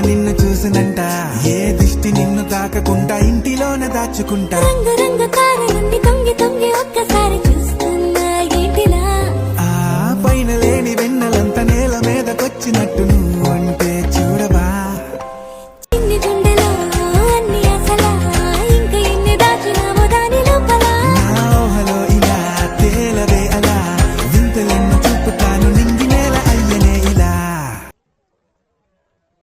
నిన్ను చూసినంట ఏ దిష్టి నిన్ను తాకకుండా ఇంటిలోనే దాచుకుంటా. రంగు రంగు కారులన్నీ తొంగి తొంగి ఒక్కసారి చూస్తున్నా ఏంటిలా. ఆ పైన లేని వెన్నెలంత నేల మీదకొచ్చినట్టు నువ్వు అంటే